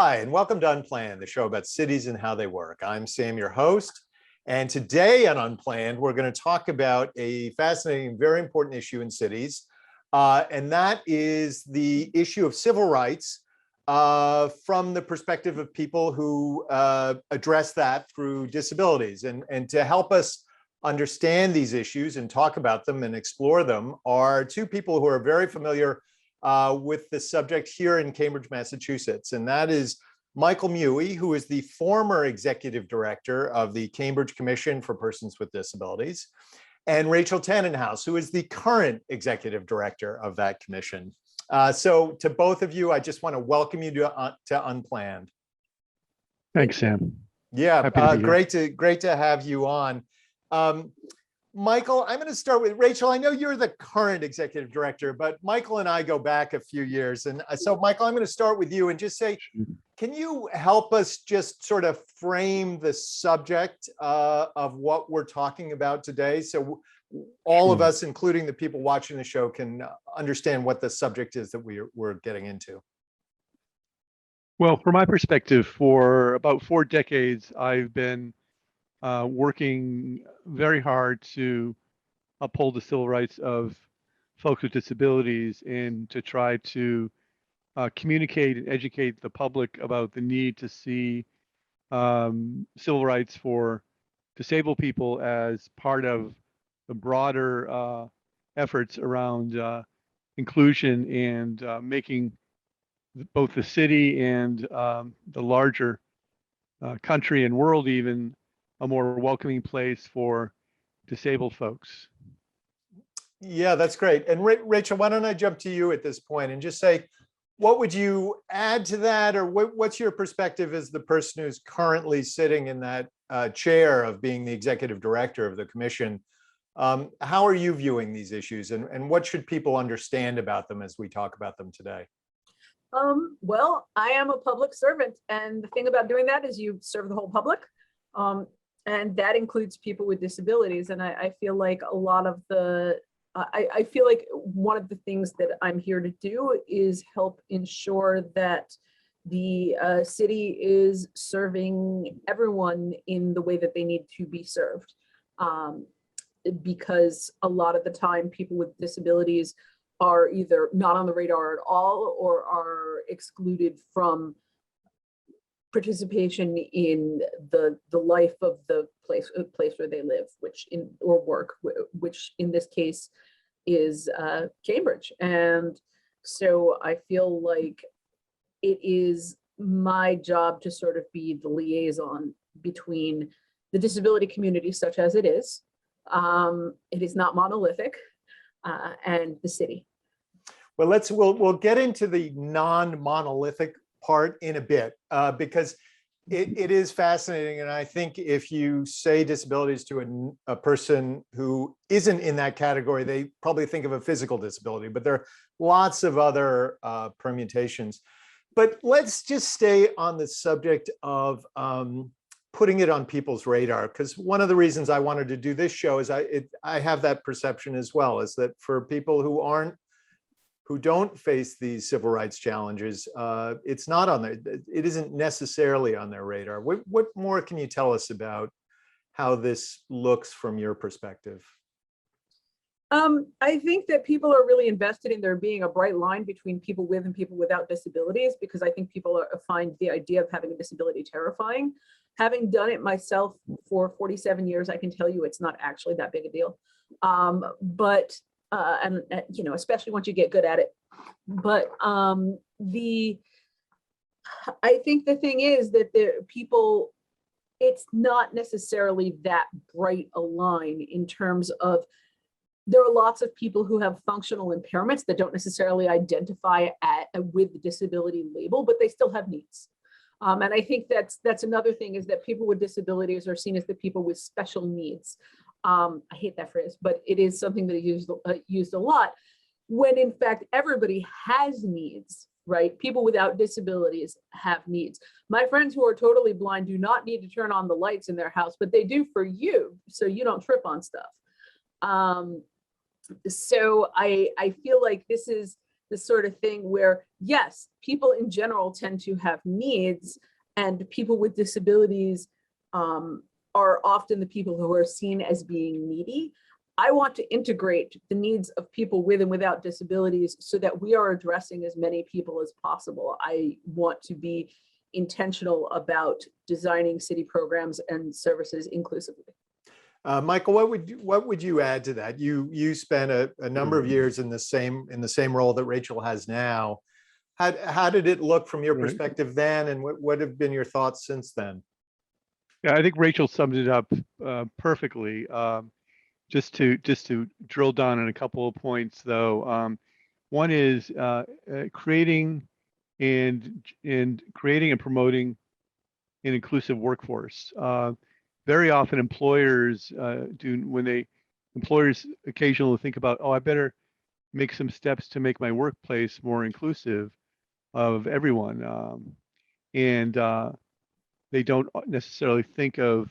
Hi, and welcome to Unplanned, the show about cities and how they work. I'm Sam, your host, and today on Unplanned, we're going to talk about a fascinating, very important issue in cities, and that is the issue of civil rights from the perspective of people who address that through disabilities. And to help us understand these issues and talk about them and explore them are two people who are very familiar with the subject here in Cambridge, Massachusetts. And that is Michael Muehe, who is the former executive director of the Cambridge Commission for Persons with Disabilities, and Rachel Tanenhaus, who is the current executive director of that commission. So to both of you, I just want to welcome you to Unplanned. Thanks, Sam. Yeah, great to have you on. Michael, I'm going to start with Rachel. I know you're the current executive director, but Michael and I go back a few years. And so, Michael, I'm going to start with you and just say, can you help us just sort of frame the subject of what we're talking about today? So all of us, including the people watching the show, can understand what the subject is that we're getting into. Well, from my perspective, for about 4 decades, I've been working very hard to uphold the civil rights of folks with disabilities and to try to communicate and educate the public about the need to see civil rights for disabled people as part of the broader efforts around inclusion and making both the city and the larger country and world even a more welcoming place for disabled folks. Yeah, that's great. And Rachel, why don't I jump to you at this point and just say, what would you add to that? Or what's your perspective as the person who's currently sitting in that chair of being the executive director of the commission? How are you viewing these issues, and what should people understand about them as we talk about them today? Well, I am a public servant, and the thing about doing that is you serve the whole public. And that includes people with disabilities. And I feel like a lot of I feel like one of the things that I'm here to do is help ensure that the city is serving everyone in the way that they need to be served. Because a lot of the time people with disabilities are either not on the radar at all or are excluded from participation in the life of the place where they live, or work, which in this case is Cambridge. And so I feel like it is my job to sort of be the liaison between the disability community, such as it is not monolithic, and the city. Well, we'll get into the non-monolithic part in a bit, because it is fascinating. And I think if you say disabilities to a person who isn't in that category, they probably think of a physical disability, but there are lots of other permutations. But let's just stay on the subject of putting it on people's radar, because one of the reasons I wanted to do this show is I have that perception as well, is that for people who don't face these civil rights challenges, it's not on it isn't necessarily on their radar. What more can you tell us about how this looks from your perspective? I think that people are really invested in there being a bright line between people with and people without disabilities, because I think people find the idea of having a disability terrifying. Having done it myself for 47 years, I can tell you it's not actually that big a deal. And you know, especially once you get good at it. But I think the thing is that it's not necessarily that bright a line in terms of, there are lots of people who have functional impairments that don't necessarily identify with the disability label, but they still have needs. And I think that's another thing, is that people with disabilities are seen as the people with special needs. I hate that phrase, but it is something that is used a lot, when in fact everybody has needs, right? People without disabilities have needs. My friends who are totally blind do not need to turn on the lights in their house, but they do for you, so you don't trip on stuff. So I feel like this is the sort of thing where, yes, people in general tend to have needs, and people with disabilities are often the people who are seen as being needy. I want to integrate the needs of people with and without disabilities so that we are addressing as many people as possible. I want to be intentional about designing city programs and services inclusively. Michael, what would you add to that? You spent a number of years in the same role that Rachel has now. How did it look from your perspective then, and what have been your thoughts since then? Yeah, I think Rachel summed it up perfectly. Just to drill down on a couple of points, though. One is creating and promoting an inclusive workforce. Very often employers employers occasionally think about, oh, I better make some steps to make my workplace more inclusive of everyone. And they don't necessarily think of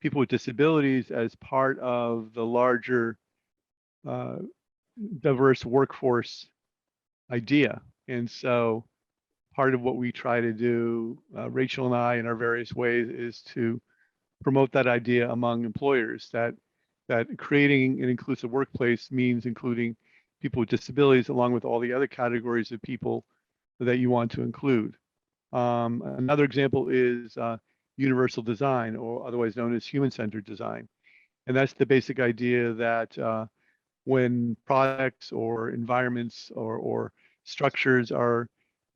people with disabilities as part of the larger diverse workforce idea. And so part of what we try to do, Rachel and I, in our various ways, is to promote that idea among employers that creating an inclusive workplace means including people with disabilities along with all the other categories of people that you want to include. Another example is universal design, or otherwise known as human-centered design. And that's the basic idea that when products or environments or structures are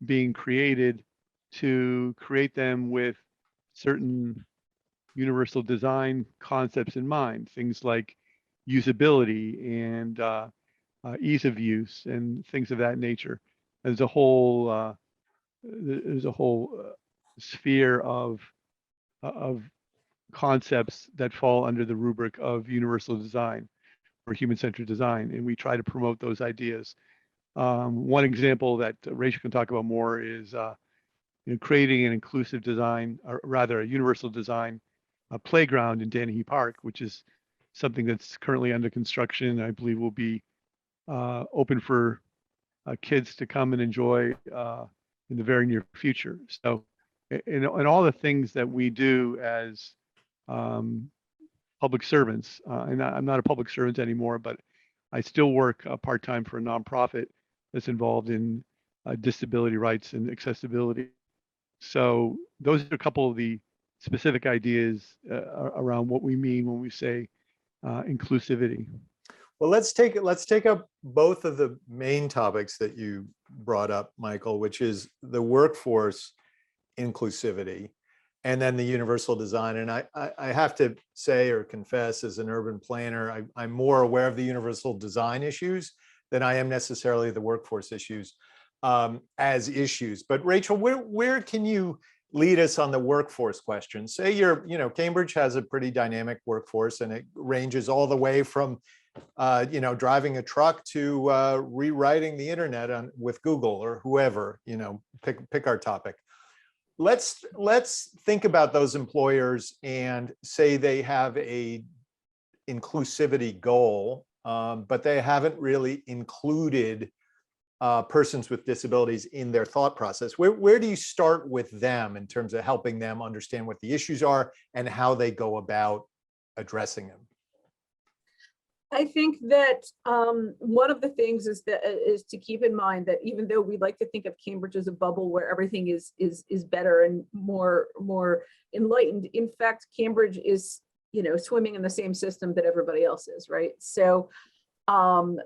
being created, to create them with certain universal design concepts in mind, things like usability and ease of use and things of that nature. There's a whole sphere of concepts that fall under the rubric of universal design or human-centered design, and we try to promote those ideas. One example that Rachel can talk about more is creating an inclusive design, or rather a universal design playground in Tanenhaus Park, which is something that's currently under construction. I believe will be open for kids to come and enjoy in the very near future. So, in all the things that we do as public servants, and I'm not a public servant anymore, but I still work part-time for a nonprofit that's involved in disability rights and accessibility. So those are a couple of the specific ideas around what we mean when we say inclusivity. Well, let's take up both of the main topics that you brought up, Michael, which is the workforce inclusivity and then the universal design. And I have to say or confess, as an urban planner, I'm more aware of the universal design issues than I am necessarily the workforce issues as issues. But Rachel, where can you lead us on the workforce question? Say Cambridge has a pretty dynamic workforce, and it ranges all the way from driving a truck to rewriting the internet with Google or whoever, pick our topic. Let's think about those employers and say they have a inclusivity goal, but they haven't really included persons with disabilities in their thought process. Where do you start with them in terms of helping them understand what the issues are and how they go about addressing them? I think that one of the things is to keep in mind that even though we like to think of Cambridge as a bubble where everything is better and more enlightened, in fact, Cambridge is swimming in the same system that everybody else is, right? So for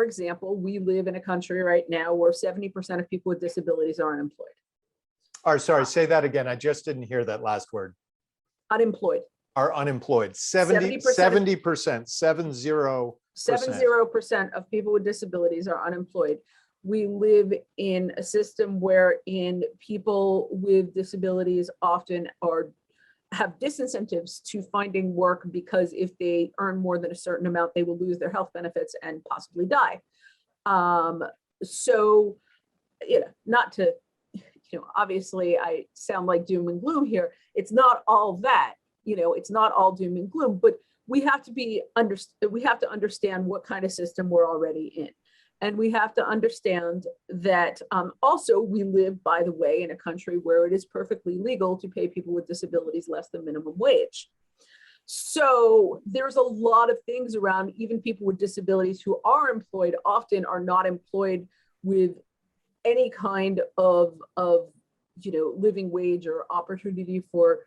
example, we live in a country right now where 70% of people with disabilities are unemployed. Sorry, say that again. I just didn't hear that last word. Unemployed. Are unemployed. 70%. 70% of people with disabilities are unemployed. We live in a system wherein people with disabilities often have disincentives to finding work, because if they earn more than a certain amount, they will lose their health benefits and possibly die. So, not to, obviously I sound like doom and gloom here. It's not all that. It's not all doom and gloom, but we have to understand what kind of system we're already in. And we have to understand that also we live, by the way, in a country where it is perfectly legal to pay people with disabilities less than minimum wage. So there's a lot of things around. Even people with disabilities who are employed often are not employed with any kind of living wage or opportunity for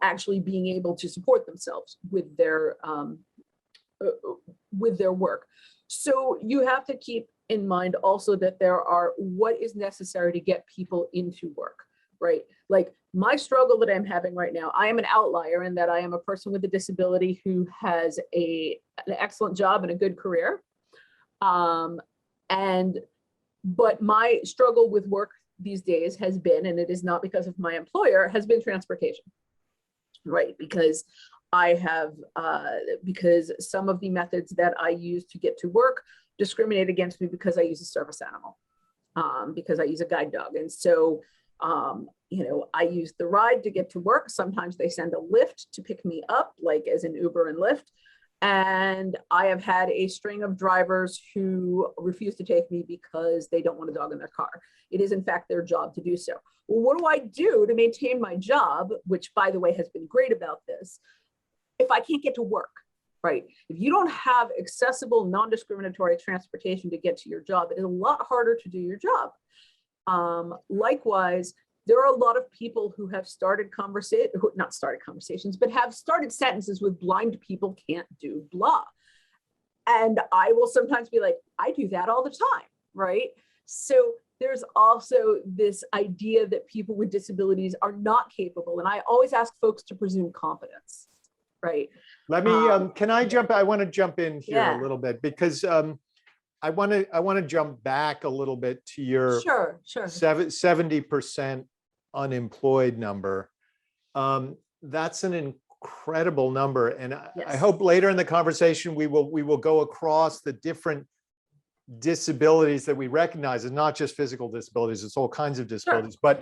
actually being able to support themselves with their work. So you have to keep in mind also that there are what is necessary to get people into work, right? Like my struggle that I'm having right now, I am an outlier in that I am a person with a disability who has an excellent job and a good career. But my struggle with work these days has been, and it is not because of my employer, has been transportation, right? Because because some of the methods that I use to get to work discriminate against me because I use a service animal, because I use a guide dog. And so, I use the ride to get to work. Sometimes they send a Lyft to pick me up, like as in Uber and Lyft. And I have had a string of drivers who refuse to take me because they don't want a dog in their car. It is in fact their job to do so. Well, what do I do to maintain my job, which by the way has been great about this, if I can't get to work, right? If you don't have accessible, non-discriminatory transportation to get to your job, it is a lot harder to do your job. Likewise, there are a lot of people who have not started conversations, but have started sentences with blind people can't do blah. And I will sometimes be like, I do that all the time, right? So there's also this idea that people with disabilities are not capable. And I always ask folks to presume competence, right? Let me, can I jump? I want to jump in here Yeah. a little bit because I want to jump back a little bit to your Sure. 70% unemployed number. That's an incredible number, and I Yes. hope later in the conversation we will go across the different disabilities that we recognize as not just physical disabilities; it's all kinds of disabilities. Sure.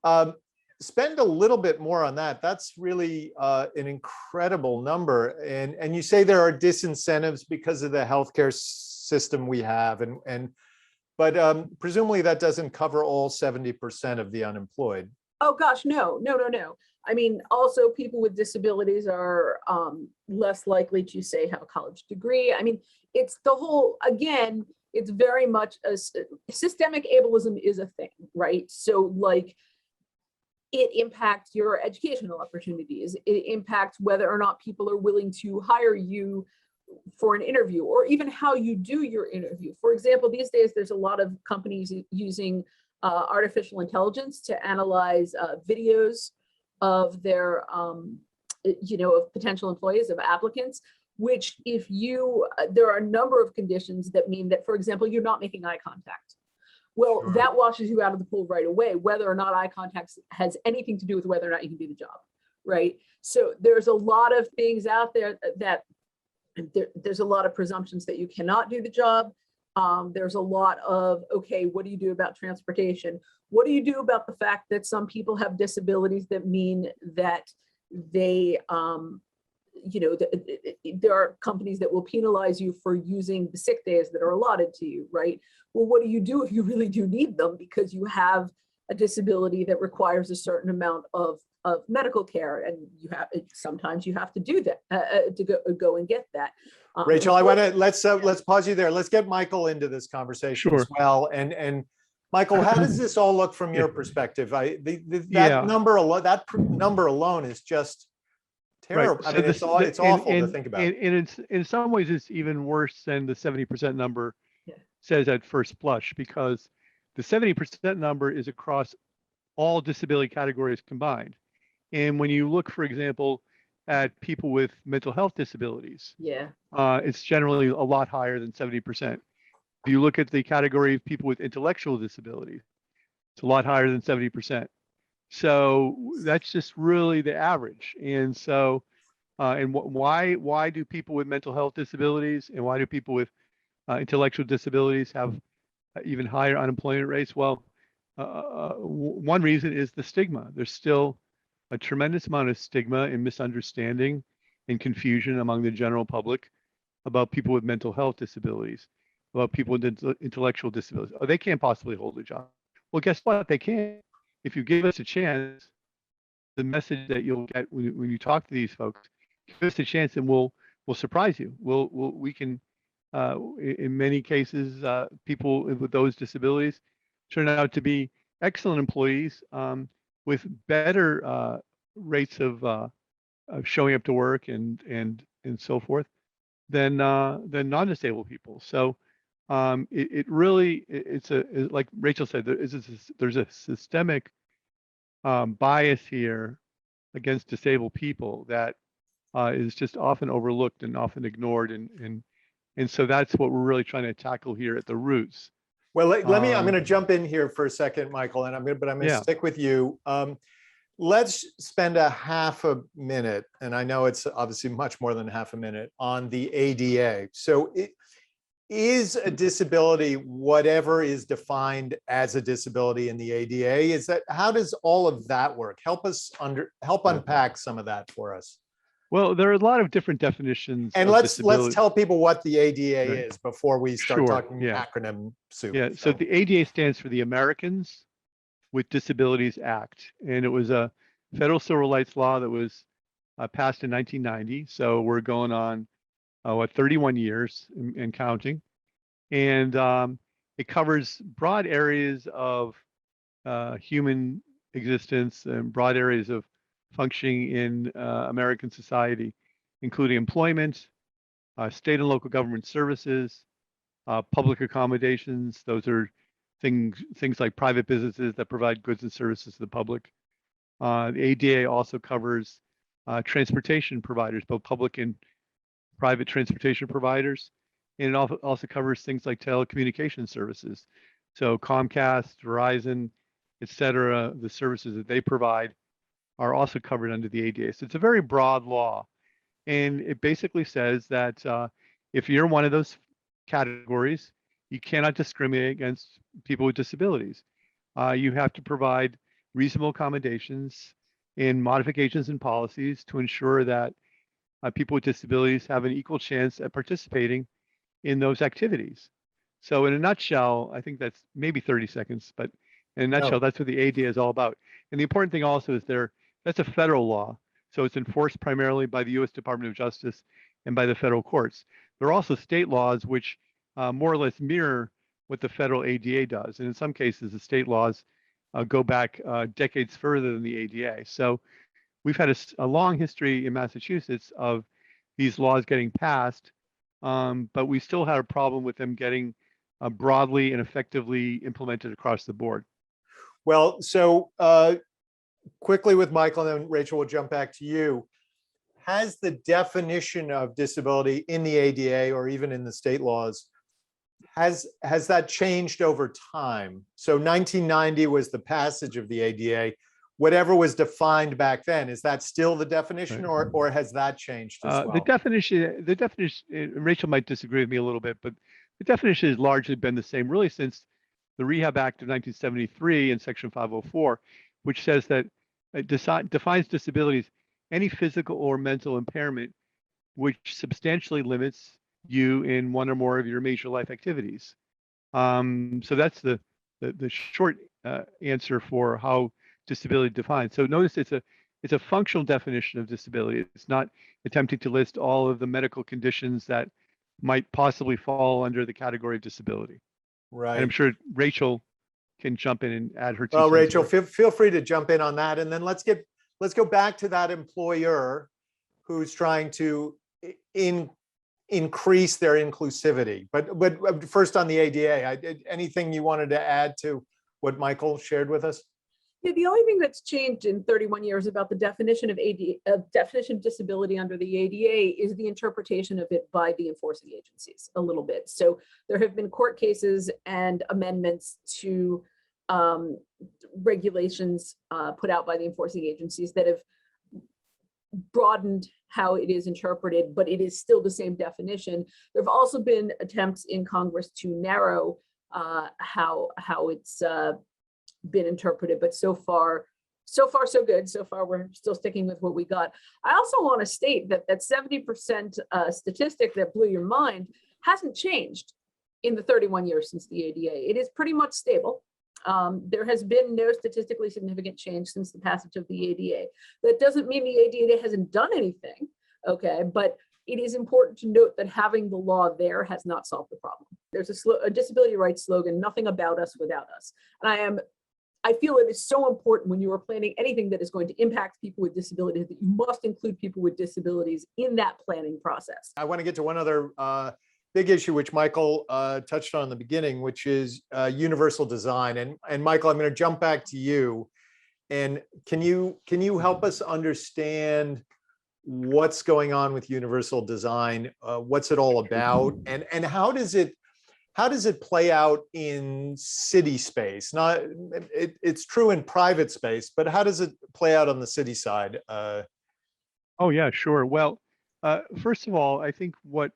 But spend a little bit more on that. That's really an incredible number, and you say there are disincentives because of the healthcare system we have, but presumably that doesn't cover all 70% of the unemployed. Oh gosh, no. I mean, also people with disabilities are less likely to say have a college degree. I mean, it's the whole, again, it's very much systemic ableism is a thing, right? So like it impacts your educational opportunities. It impacts whether or not people are willing to hire you for an interview, or even how you do your interview. For example, these days, there's a lot of companies using artificial intelligence to analyze videos of their, of potential employees, of applicants, which there are a number of conditions that mean that, for example, you're not making eye contact. Well, Sure. That washes you out of the pool right away, whether or not eye contact has anything to do with whether or not you can do the job, right? So there's a lot of things out there that there's a lot of presumptions that you cannot do the job. There's a lot of, okay, what do you do about transportation? What do you do about the fact that some people have disabilities that mean that they, there are companies that will penalize you for using the sick days that are allotted to you, right? Well, what do you do if you really do need them because you have a disability that requires a certain amount of medical care, and sometimes you have to do that to go and get that. Rachel, I want to let's pause you there. Let's get Michael into this conversation as well. And Michael, how does this all look from your perspective? That number alone is just terrible. Right. I mean, it's awful to think about. And it's in some ways it's even worse than the 70% number says at first blush, because the 70% number is across all disability categories combined. And when you look, for example, at people with mental health disabilities, it's generally a lot higher than 70%. If you look at the category of people with intellectual disabilities, it's a lot higher than 70%. So that's just really the average. And so, why do people with mental health disabilities and why do people with intellectual disabilities have even higher unemployment rates? Well, one reason is the stigma. There's still a tremendous amount of stigma and misunderstanding and confusion among the general public about people with mental health disabilities, about people with intellectual disabilities. Oh, they can't possibly hold a job. Well, guess what? They can. If you give us a chance, the message that you'll get when you talk to these folks, give us a chance and we'll surprise you. We can, in many cases, people with those disabilities turn out to be excellent employees with better rates of showing up to work and so forth than non-disabled people. So it really, like Rachel said, there's a systemic bias here against disabled people that is just often overlooked and often ignored, and so that's what we're really trying to tackle here at the roots. Well, let me, I'm going to jump in here for a second, Michael, and I'm going to Yeah. stick with you. Let's spend a half a minute, and I know it's obviously much more than half a minute, on the ADA. So is a disability whatever is defined as a disability in the ADA? Is that, how does all of that work? Help unpack some of that for us. Well, there are a lot of different definitions. And of let's disability. tell people what the ADA Right. is before we start Sure, talking yeah. acronym soup. Yeah, so the ADA stands for the Americans with Disabilities Act, and it was a federal civil rights law that was passed in 1990. So we're going on 31 years and counting, and it covers broad areas of human existence and broad areas of functioning in American society, including employment, state and local government services, public accommodations. Those are things like private businesses that provide goods and services to the public. The ADA also covers transportation providers, both public and private transportation providers. And it also covers things like telecommunication services. So Comcast, Verizon, et cetera, the services that they provide are also covered under the ADA. So it's a very broad law. And it basically says that if you're one of those categories, you cannot discriminate against people with disabilities. You have to provide reasonable accommodations and modifications in policies to ensure that people with disabilities have an equal chance at participating in those activities. So in a nutshell, I think that's maybe 30 seconds, but in a nutshell, that's what the ADA is all about. And the important thing also is that's a federal law. So it's enforced primarily by the US Department of Justice and by the federal courts. There are also state laws which more or less mirror what the federal ADA does. And in some cases, the state laws go back decades further than the ADA. So we've had a long history in Massachusetts of these laws getting passed, but we still had a problem with them getting broadly and effectively implemented across the board. Well, so quickly with Michael, and then Rachel will jump back to you. Has the definition of disability in the ADA or even in the state laws, has that changed over time? So 1990 was the passage of the ADA. Whatever was defined back then, is that still the definition, Right. or has that changed as well? The definition, Rachel might disagree with me a little bit, but the definition has largely been the same really since the Rehab Act of 1973 in Section 504, which says that it defines disabilities, any physical or mental impairment which substantially limits you in one or more of your major life activities. So that's the short answer for how disability defined. So notice it's a functional definition of disability. It's not attempting to list all of the medical conditions that might possibly fall under the category of disability. Right. And I'm sure Rachel can jump in and add her 2 Well, cents Rachel, here. feel free to jump in on that. And then let's go back to that employer who's trying to increase their inclusivity. But first on the ADA, anything you wanted to add to what Michael shared with us? Yeah, the only thing that's changed in 31 years about the definition of definition of disability under the ADA is the interpretation of it by the enforcing agencies a little bit. So there have been court cases and amendments to regulations put out by the enforcing agencies that have broadened how it is interpreted, but it is still the same definition. There have also been attempts in Congress to narrow how it's been interpreted, but so far so far so good. So far we're still sticking with what we got. I also want to state that that 70% statistic that blew your mind hasn't changed in the 31 years since the ADA. It is pretty much stable. There has been no statistically significant change since the passage of the ADA. That doesn't mean the ADA hasn't done anything, okay? But it is important to note that having the law there has not solved the problem. There's a disability rights slogan, nothing about us without us. And I feel it is so important when you are planning anything that is going to impact people with disabilities that you must include people with disabilities in that planning process. I want to get to one other big issue, which Michael touched on in the beginning, which is universal design. And Michael, I'm going to jump back to you. And can you help us understand what's going on with universal design? What's it all about? And how does it play out in city space? It's true in private space, but how does it play out on the city side? Oh yeah, sure. Well, first of all, I think one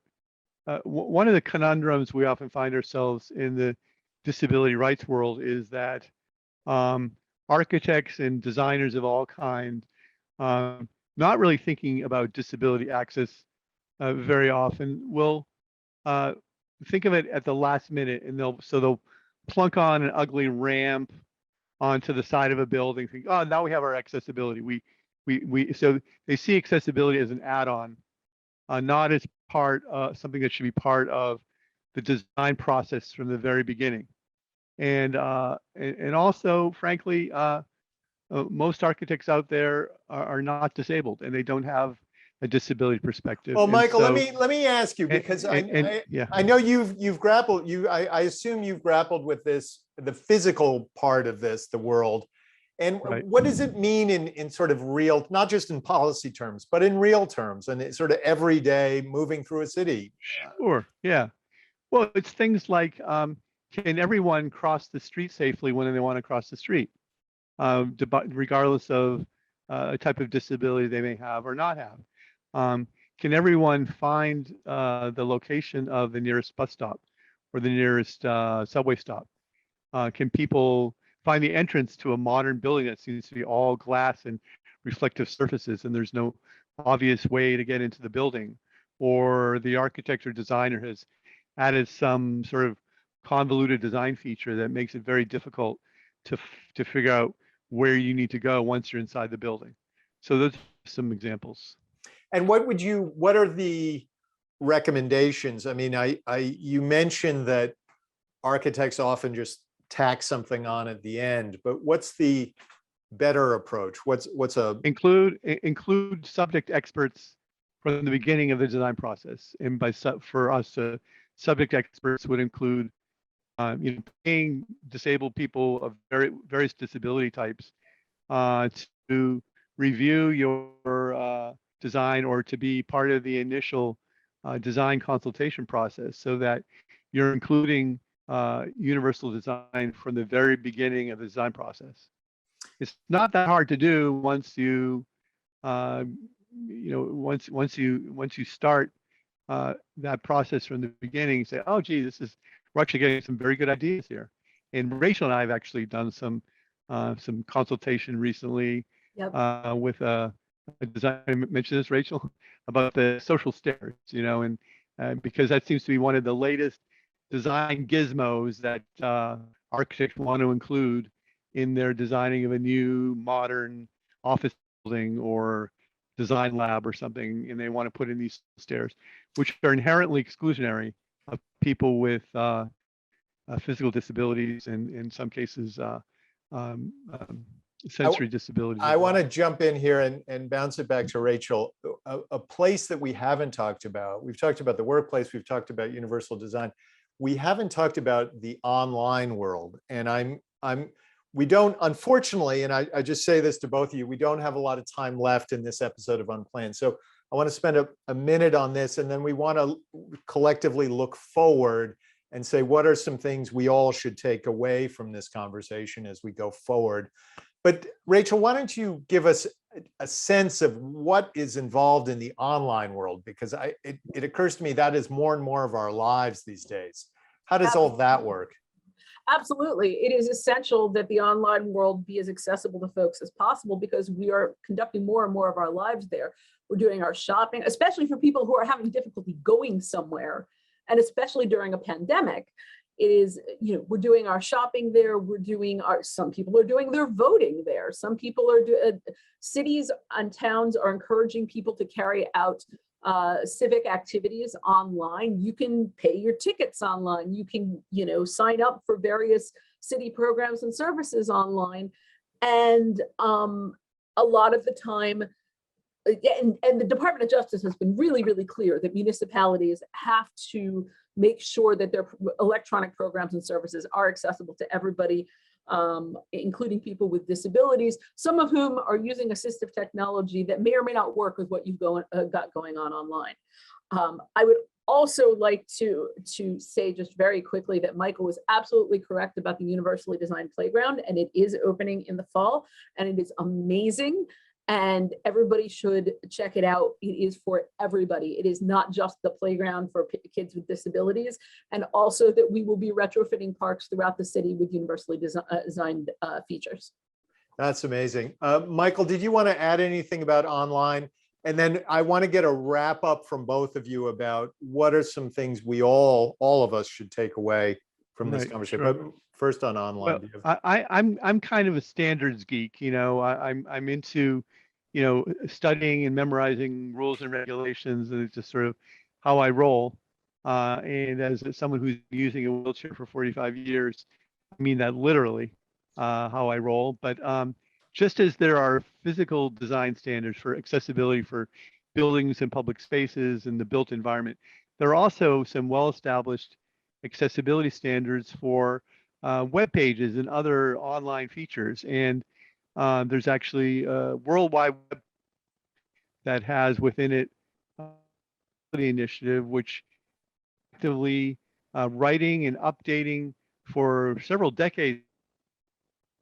of the conundrums we often find ourselves in the disability rights world is that architects and designers of all kinds not really thinking about disability access very often will think of it at the last minute, and they'll plunk on an ugly ramp onto the side of a building, think, oh, now we have our accessibility. So they see accessibility as an add-on, not as something that should be part of the design process from the very beginning. And also, frankly, most architects out there are not disabled, and they don't have a disability perspective. Well, Michael, so, let me ask you, because I know you've grappled. I assume you've grappled with this, the physical part of this, the world. And right. What does it mean in sort of real, not just in policy terms, but in real terms, and it's sort of everyday moving through a city? Sure. Yeah. Well, it's things like, can everyone cross the street safely when they want to cross the street, regardless of a type of disability they may have or not have? Can everyone find the location of the nearest bus stop or the nearest subway stop? Can people find the entrance to a modern building that seems to be all glass and reflective surfaces, and there's no obvious way to get into the building? Or the architect or designer has added some sort of convoluted design feature that makes it very difficult to figure out where you need to go once you're inside the building. So those are some examples. And what are the recommendations? I mean, you mentioned that architects often just tack something on at the end, but what's the better approach? Include subject experts from the beginning of the design process. And for us, subject experts would include paying disabled people of various disability types to review your design, or to be part of the initial design consultation process, so that you're including universal design from the very beginning of the design process. It's not that hard to do once you once you start that process from the beginning. Say, oh gee, we're actually getting some very good ideas here. And Rachel and I have actually done some consultation recently. Yep. With a design. I mentioned this, Rachel, about the social stairs, and because that seems to be one of the latest design gizmos that architects want to include in their designing of a new modern office building or design lab or something, and they want to put in these stairs, which are inherently exclusionary of people with physical disabilities, and in some cases sensory disabilities. I want to jump in here and bounce it back to Rachel. A place that we haven't talked about, we've talked about the workplace, we've talked about universal design. We haven't talked about the online world. And we don't, unfortunately, and I just say this to both of you, we don't have a lot of time left in this episode of Unplanned. So I want to spend a minute on this, and then we want to collectively look forward and say, what are some things we all should take away from this conversation as we go forward? But Rachel, why don't you give us a sense of what is involved in the online world? Because it occurs to me that is more and more of our lives these days. How does all that work? Absolutely. It is essential that the online world be as accessible to folks as possible because we are conducting more and more of our lives there. We're doing our shopping, especially for people who are having difficulty going somewhere, and especially during a pandemic. It is, we're doing our shopping there. Some people are doing their voting there. Some people are cities and towns are encouraging people to carry out civic activities online. You can pay your tickets online. You can, sign up for various city programs and services online. And a lot of the time, and the Department of Justice has been really, really clear that municipalities have to make sure that their electronic programs and services are accessible to everybody, including people with disabilities, some of whom are using assistive technology that may or may not work with what you've got going on online. I would also like to say just very quickly that Michael was absolutely correct about the universally designed playground, and it is opening in the fall, and it is amazing. And everybody should check it out. It is for everybody. It is not just the playground for kids with disabilities, and also that we will be retrofitting parks throughout the city with universally designed features. That's amazing. Michael, did you want to add anything about online? And then I want to get a wrap up from both of you about what are some things we all of us should take away from this conversation. Sure. But first on online. Well, I'm kind of a standards geek. I'm into studying and memorizing rules and regulations, and it's just sort of how I roll. And as someone who's using a wheelchair for 45 years, I mean that literally, how I roll. But just as there are physical design standards for accessibility for buildings and public spaces and the built environment, there are also some well-established accessibility standards for web pages and other online features. And there's actually a World Wide Web that has within it the initiative, which actively writing and updating for several decades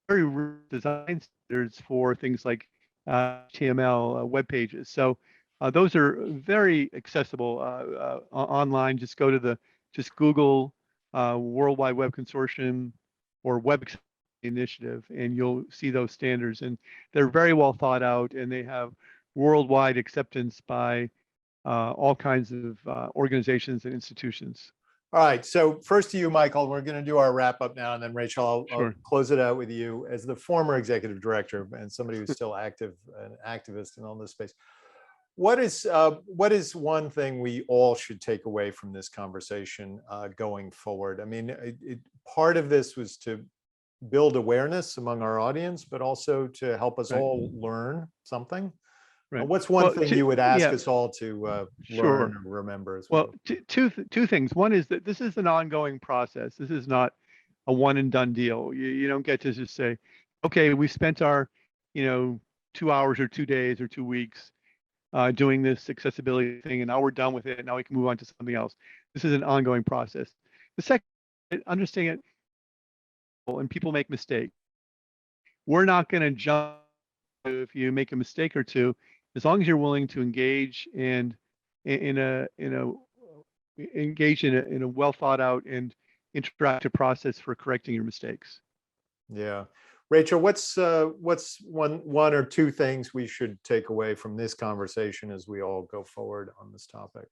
very design standards for things like HTML web pages. So those are very accessible online. Just go to just Google World Wide Web Consortium or Web Initiative, and you'll see those standards. And they're very well thought out, and they have worldwide acceptance by all kinds of organizations and institutions. All right. So first to you, Michael, we're going to do our wrap up now. And then Rachel, I'll close it out with you as the former executive director and somebody who's still active, an activist in all this space. What is one thing we all should take away from this conversation going forward? I mean, part of this was to build awareness among our audience, but also to help us all learn something. Right. What's one thing you would ask us all to learn or remember as well? Well, two things. One is that this is an ongoing process. This is not a one and done deal. You don't get to just say, okay, we spent our 2 hours or 2 days or 2 weeks doing this accessibility thing, and now we're done with it. Now we can move on to something else. This is an ongoing process. The second, understanding it, and people make mistakes. We're not going to jump if you make a mistake or two, as long as you're willing to engage and in a well thought out and interactive process for correcting your mistakes. Yeah. Rachel, what's one or two things we should take away from this conversation as we all go forward on this topic?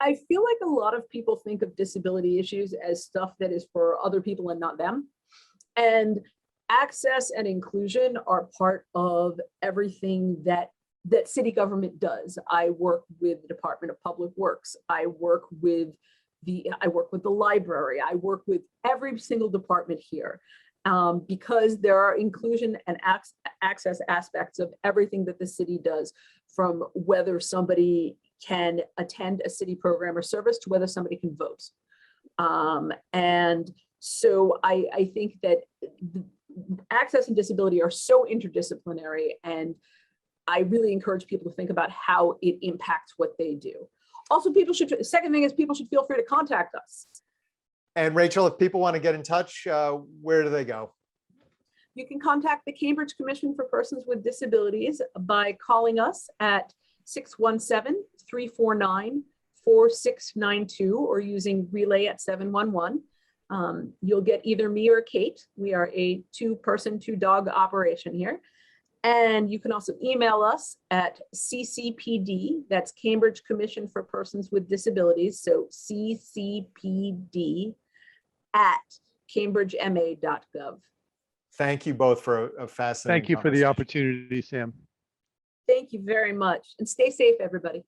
I feel like a lot of people think of disability issues as stuff that is for other people and not them. And access and inclusion are part of everything that city government does. I work with the Department of Public Works. I work with the library. I work with every single department here because there are inclusion and access aspects of everything that the city does, from whether somebody can attend a city program or service to whether somebody can vote. And so I think that access and disability are so interdisciplinary, and I really encourage people to think about how it impacts what they do. Also, second thing is people should feel free to contact us. And Rachel, if people want to get in touch, where do they go? You can contact the Cambridge Commission for Persons with Disabilities by calling us at 617-349-4692 or using relay at 711. You'll get either me or Kate. We are a 2-person, 2-dog operation here. And you can also email us at CCPD, that's Cambridge Commission for Persons with Disabilities, so ccpd@cambridgema.gov. Thank you both for a fascinating Thank you for the conversation. opportunity, Sam. Thank you very much. And stay safe, everybody.